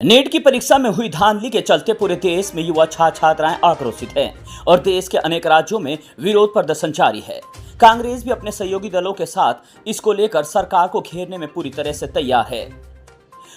NEET की परीक्षा में हुई धांधली के चलते पूरे देश में युवा छात्राएं आक्रोशित हैं और देश के अनेक राज्यों में विरोध प्रदर्शन जारी है। कांग्रेस भी अपने सहयोगी दलों के साथ इसको लेकर सरकार को घेरने में पूरी तरह से तैयार है।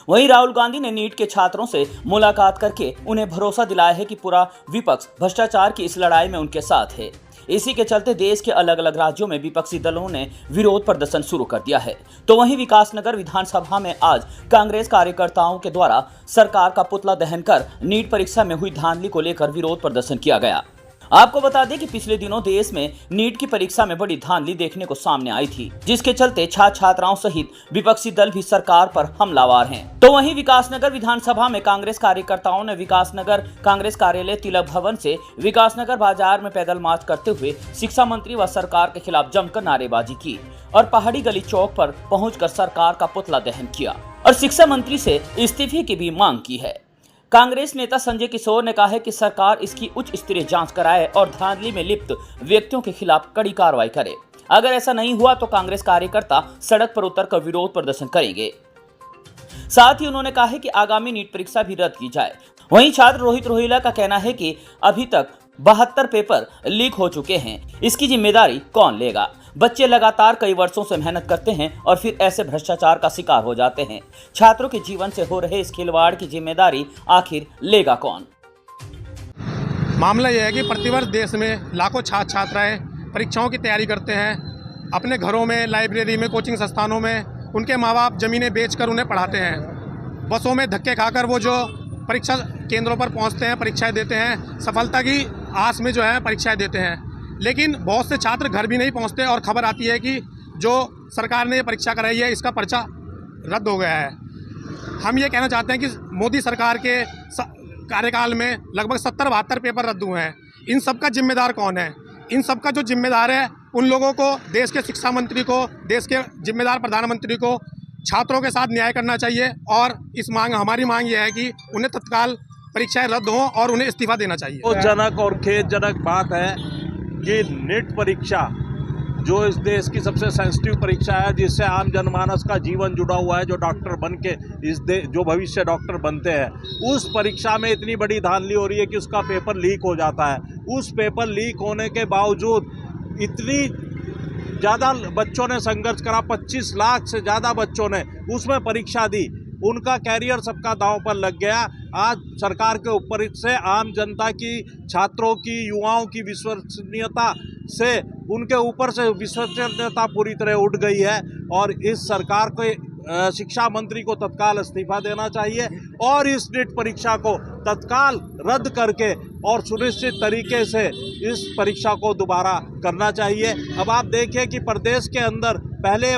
वहीं राहुल गांधी ने नीट के छात्रों से मुलाकात करके उन्हें भरोसा दिलाया है कि पूरा विपक्ष भ्रष्टाचार की इस लड़ाई में उनके साथ है। इसी के चलते देश के अलग अलग राज्यों में विपक्षी दलों ने विरोध प्रदर्शन शुरू कर दिया है। तो वहीं विकासनगर विधानसभा में आज कांग्रेस कार्यकर्ताओं के द्वारा सरकार का पुतला दहन कर नीट परीक्षा में हुई धांधली को लेकर विरोध प्रदर्शन किया गया। आपको बता दें कि पिछले दिनों देश में नीट की परीक्षा में बड़ी धांधली देखने को सामने आई थी, जिसके चलते छात्राओं सहित विपक्षी दल भी सरकार पर हमलावर हैं। तो वहीं विकासनगर विधानसभा में कांग्रेस कार्यकर्ताओं ने विकासनगर कांग्रेस कार्यालय तिलक भवन से विकासनगर बाजार में पैदल मार्च करते हुए शिक्षा मंत्री व सरकार के खिलाफ जमकर नारेबाजी की और पहाड़ी गली चौक पर पहुंचकर सरकार का पुतला दहन किया और शिक्षा मंत्री से इस्तीफे की भी मांग की है। कांग्रेस नेता संजय किशोर ने कहा है कि सरकार इसकी उच्च स्तरीय जांच कराए और धांधली में लिप्त व्यक्तियों के खिलाफ कड़ी कार्रवाई करे। अगर ऐसा नहीं हुआ तो कांग्रेस कार्यकर्ता सड़क पर उतरकर विरोध प्रदर्शन करेंगे। साथ ही उन्होंने कहा है कि आगामी नीट परीक्षा भी रद्द की जाए। वहीं छात्र रोहित रोहिला का कहना है कि अभी तक 72 पेपर लीक हो चुके हैं, इसकी जिम्मेदारी कौन लेगा। बच्चे लगातार कई वर्षों से मेहनत करते हैं और फिर ऐसे भ्रष्टाचार का शिकार हो जाते हैं। छात्रों के जीवन से हो रहे इस खिलवाड़ की जिम्मेदारी आखिर लेगा कौन। मामला यह है कि प्रतिवर्ष देश में लाखों छात्र छात्राएं परीक्षाओं की तैयारी करते हैं। अपने घरों में, लाइब्रेरी में, कोचिंग संस्थानों में उनके माँ बाप ज़मीनें बेचकर उन्हें पढ़ाते हैं। बसों में धक्के खाकर वो जो परीक्षा केंद्रों पर पहुंचते हैं, परीक्षाएं देते हैं, सफलता की आस में जो है परीक्षाएं देते हैं। लेकिन बहुत से छात्र घर भी नहीं पहुंचते और खबर आती है कि जो सरकार ने परीक्षा कराई है इसका पर्चा रद्द हो गया है। हम ये कहना चाहते हैं कि मोदी सरकार के कार्यकाल में लगभग 70-72 पेपर रद्द हुए हैं। इन सब का जिम्मेदार कौन है? इन सब का जो जिम्मेदार है उन लोगों को, देश के शिक्षा मंत्री को, देश के जिम्मेदार प्रधानमंत्री को छात्रों के साथ न्याय करना चाहिए। और हमारी मांग ये है कि उन्हें तत्काल परीक्षाएं रद्द हों और उन्हें इस्तीफा देना चाहिए। जनक और खेदजनक बात है कि नीट परीक्षा जो इस देश की सबसे सेंसिटिव परीक्षा है, जिससे आम जनमानस का जीवन जुड़ा हुआ है, जो डॉक्टर बन के जो भविष्य डॉक्टर बनते हैं, उस परीक्षा में इतनी बड़ी धांधली हो रही है कि उसका पेपर लीक हो जाता है। उस पेपर लीक होने के बावजूद इतनी ज़्यादा बच्चों ने संघर्ष करा, 25 लाख से ज़्यादा बच्चों ने उसमें परीक्षा दी, उनका कैरियर सबका दांव पर लग गया। आज सरकार के ऊपर से आम जनता की, छात्रों की, युवाओं की विश्वसनीयता से, उनके ऊपर से विश्वसनीयता पूरी तरह उठ गई है और इस सरकार को, शिक्षा मंत्री को तत्काल इस्तीफा देना चाहिए और इस नीट परीक्षा को तत्काल रद्द करके और सुनिश्चित तरीके से इस परीक्षा को दोबारा करना चाहिए। अब आप देखिए कि प्रदेश के अंदर पहले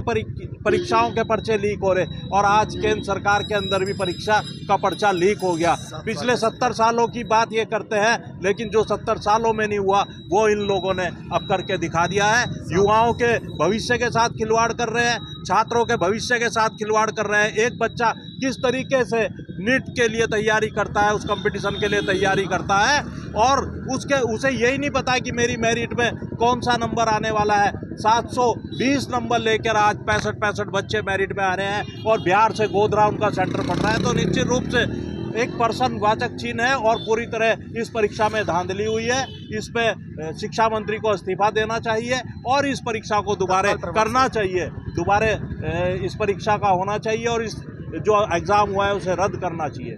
परीक्षाओं के पर्चे लीक हो रहे और आज केंद्र सरकार के अंदर भी परीक्षा का पर्चा लीक हो गया। पिछले 70 सालों की बात ये करते हैं, लेकिन जो 70 सालों में नहीं हुआ वो इन लोगों ने अब करके दिखा दिया है। युवाओं के भविष्य के साथ खिलवाड़ कर रहे हैं, छात्रों के भविष्य के साथ खिलवाड़ कर रहे हैं। एक बच्चा किस तरीके से नीट के लिए तैयारी करता है, उस कंपटीशन के लिए तैयारी करता है और उसे यही नहीं पता कि मेरी मेरिट में कौन सा नंबर आने वाला है। 720 नंबर लेकर आज 65 बच्चे मेरिट में आ रहे हैं और बिहार से गोधरा उनका सेंटर पड़ रहा है। तो निश्चित रूप से एक पर्सन वाचक चिन्ह है और पूरी तरह इस परीक्षा में धांधली हुई है। इस पे शिक्षा मंत्री को इस्तीफा देना चाहिए और इस परीक्षा को दोबारा करना चाहिए, दोबारा इस परीक्षा का होना चाहिए और इस जो एग्ज़ाम हुआ है उसे रद्द करना चाहिए।